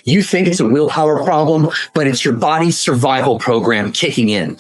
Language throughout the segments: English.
You think it's a willpower problem, but it's your body's survival program kicking in.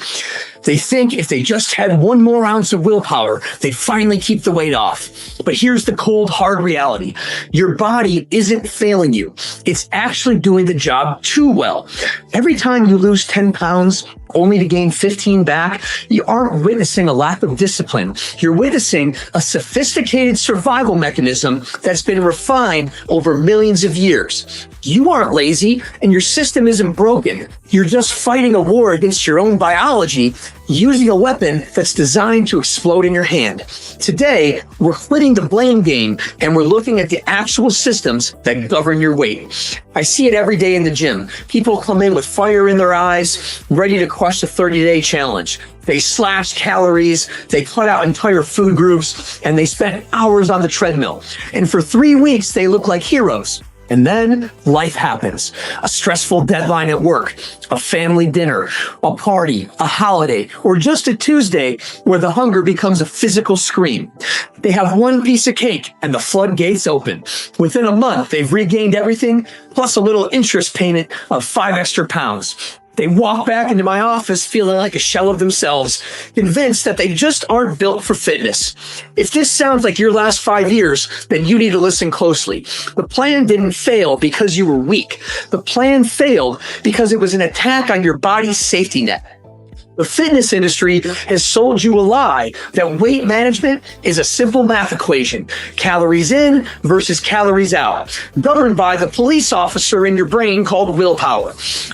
They think if they just had 1 more ounce of willpower, they'd finally keep the weight off. But here's the cold, hard reality. Your body isn't failing you. It's actually doing the job too well. Every time you lose 10 pounds, only to gain 15 back, you aren't witnessing a lack of discipline. You're witnessing a sophisticated survival mechanism that's been refined over millions of years. You aren't lazy, and your system isn't broken. You're just fighting a war against your own biology, using a weapon that's designed to explode in your hand. Today, we're quitting the blame game, and we're looking at the actual systems that govern your weight. I see it every day in the gym. People come in with fire in their eyes, ready to crush the 30-day challenge. They slash calories, they cut out entire food groups, and they spend hours on the treadmill. And for 3 weeks, they look like heroes. And then life happens. A stressful deadline at work, a family dinner, a party, a holiday, or just a Tuesday where the hunger becomes a physical scream. They have one piece of cake and the floodgates open. Within a month, they've regained everything, plus a little interest payment of 5 extra pounds. They walk back into my office feeling like a shell of themselves, convinced that they just aren't built for fitness. If this sounds like your last 5 years, then you need to listen closely. The plan didn't fail because you were weak. The plan failed because it was an attack on your body's safety net. The fitness industry has sold you a lie that weight management is a simple math equation, calories in versus calories out, governed by the police officer in your brain called willpower.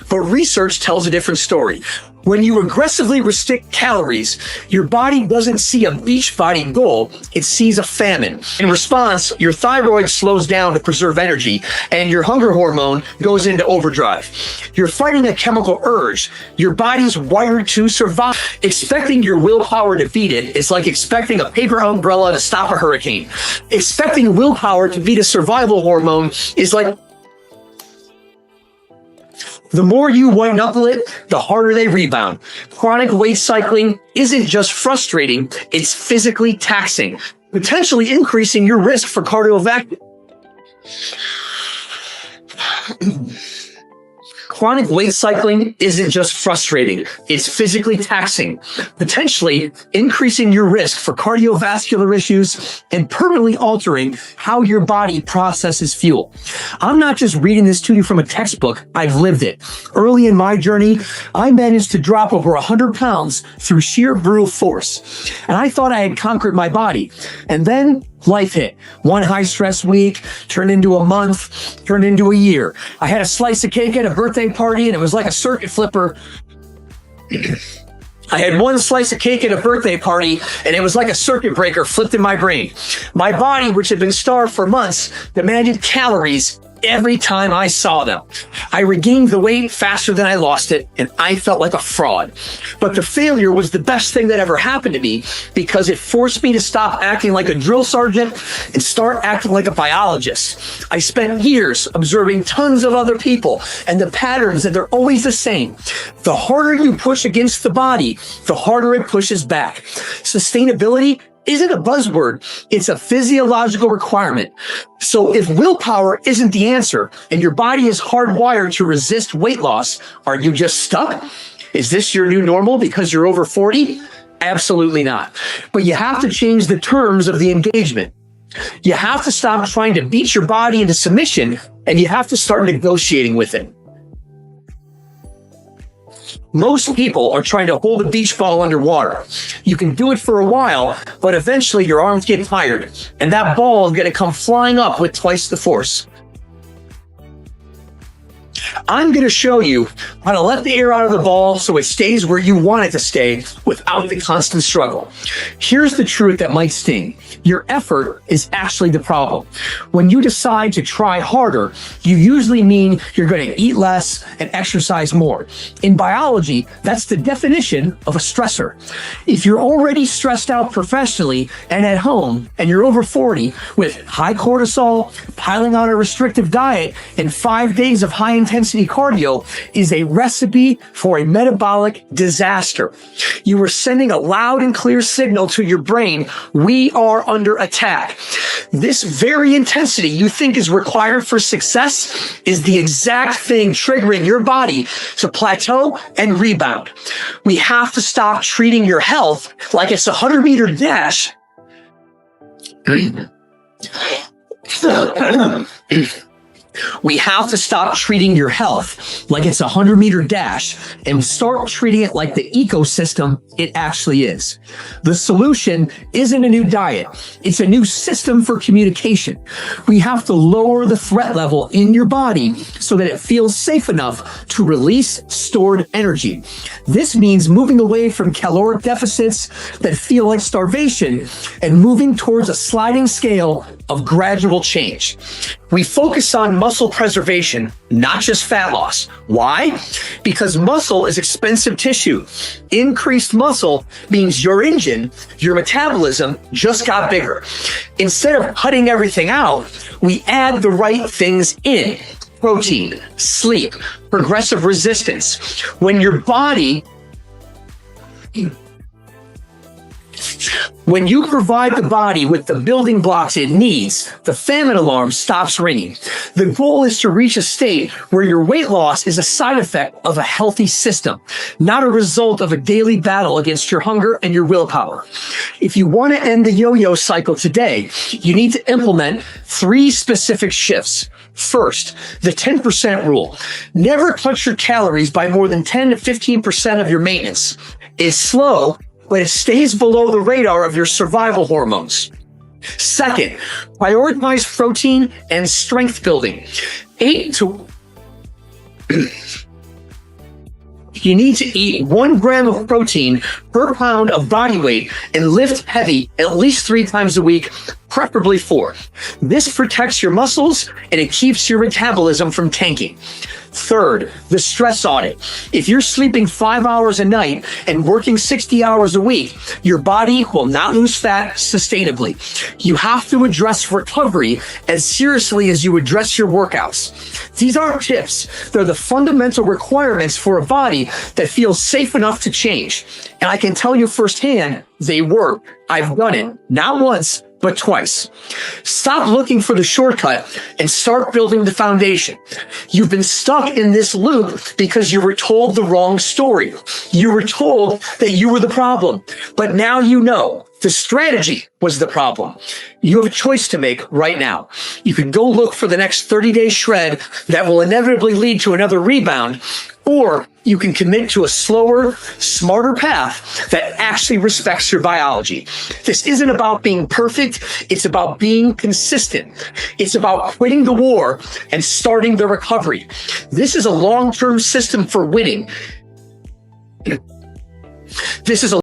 But research tells a different story. When you aggressively restrict calories, your body doesn't see a Beachbody goal, it sees a famine. In response, your thyroid slows down to preserve energy, and your hunger hormone goes into overdrive. You're fighting a chemical urge. Your body's wired to survive. Expecting your willpower to beat it is like expecting a paper umbrella to stop a hurricane. Expecting willpower to beat a survival hormone is like the more you white knuckle it, the harder they rebound. Chronic weight cycling isn't just frustrating, it's physically taxing, potentially increasing your risk for cardiovascular. Chronic weight cycling isn't just frustrating, it's physically taxing, potentially increasing your risk for cardiovascular issues and permanently altering how your body processes fuel. I'm not just reading this to you from a textbook, I've lived it. Early in my journey, I managed to drop over 100 pounds through sheer brute force. And I thought I had conquered my body. And then life hit. One high stress week turned into a month, turned into a year. I had a slice of cake at a birthday party and it was like a circuit flipper. I had one slice of cake at a birthday party and it was like a circuit breaker flipped in my brain. My body, which had been starved for months, demanded calories every time I saw them. I regained the weight faster than I lost it, and I felt like a fraud. But the failure was the best thing that ever happened to me because it forced me to stop acting like a drill sergeant and start acting like a biologist. I spent years observing tons of other people and the patterns, and they're always the same. The harder you push against the body, the harder it pushes back. Sustainability isn't a buzzword, it's a physiological requirement. So if willpower isn't the answer and your body is hardwired to resist weight loss, are you just stuck? Is this your new normal because you're over 40? Absolutely not. But you have to change the terms of the engagement. You have to stop trying to beat your body into submission and you have to start negotiating with it. Most people are trying to hold a beach ball underwater. You can do it for a while, but eventually your arms get tired, and that ball is going to come flying up with twice the force. I'm going to show you how to let the air out of the ball so it stays where you want it to stay without the constant struggle. Here's the truth that might sting. Your effort is actually the problem. When you decide to try harder, you usually mean you're going to eat less and exercise more. In biology, that's the definition of a stressor. If you're already stressed out professionally and at home, and you're over 40 with high cortisol, piling on a restrictive diet, and 5 days of high-intensity intensity cardio is a recipe for a metabolic disaster. You are sending a loud and clear signal to your brain, we are under attack. This very intensity you think is required for success is the exact thing triggering your body to plateau and rebound. We have to stop treating your health like it's a 100-meter dash. We have to stop treating your health like it's a 100-meter dash and start treating it like the ecosystem it actually is. The solution isn't a new diet. It's a new system for communication. We have to lower the threat level in your body so that it feels safe enough to release stored energy. This means moving away from caloric deficits that feel like starvation and moving towards a sliding scale of gradual change. We focus on muscle preservation, not just fat loss. Why? Because muscle is expensive tissue. Increased muscle means your engine, your metabolism just got bigger. Instead of cutting everything out, we add the right things in. Protein, sleep, progressive resistance. When you provide the body with the building blocks it needs, the famine alarm stops ringing. The goal is to reach a state where your weight loss is a side effect of a healthy system, not a result of a daily battle against your hunger and your willpower. If you want to end the yo-yo cycle today, you need to implement 3 specific shifts. First, the 10% rule. Never cut your calories by more than 10 to 15% of your maintenance. It's slow, but it stays below the radar of your survival hormones. Second, prioritize protein and strength building. You need to eat 1 gram of protein per pound of body weight and lift heavy at least 3 times a week, preferably 4. This protects your muscles and it keeps your metabolism from tanking. Third, the stress audit. If you're sleeping 5 hours a night and working 60 hours a week, your body will not lose fat sustainably. You have to address recovery as seriously as you address your workouts. These aren't tips. They're the fundamental requirements for a body that feels safe enough to change. And I can tell you firsthand, they work. I've done it, not once, but twice. Stop looking for the shortcut and start building the foundation. You've been stuck in this loop because you were told the wrong story. You were told that you were the problem, but now you know the strategy was the problem. You have a choice to make right now. You can go look for the next 30-day shred that will inevitably lead to another rebound, or you can commit to a slower, smarter path that actually respects your biology. This isn't about being perfect. It's about being consistent. It's about quitting the war and starting the recovery. This is a long-term system for winning. This is a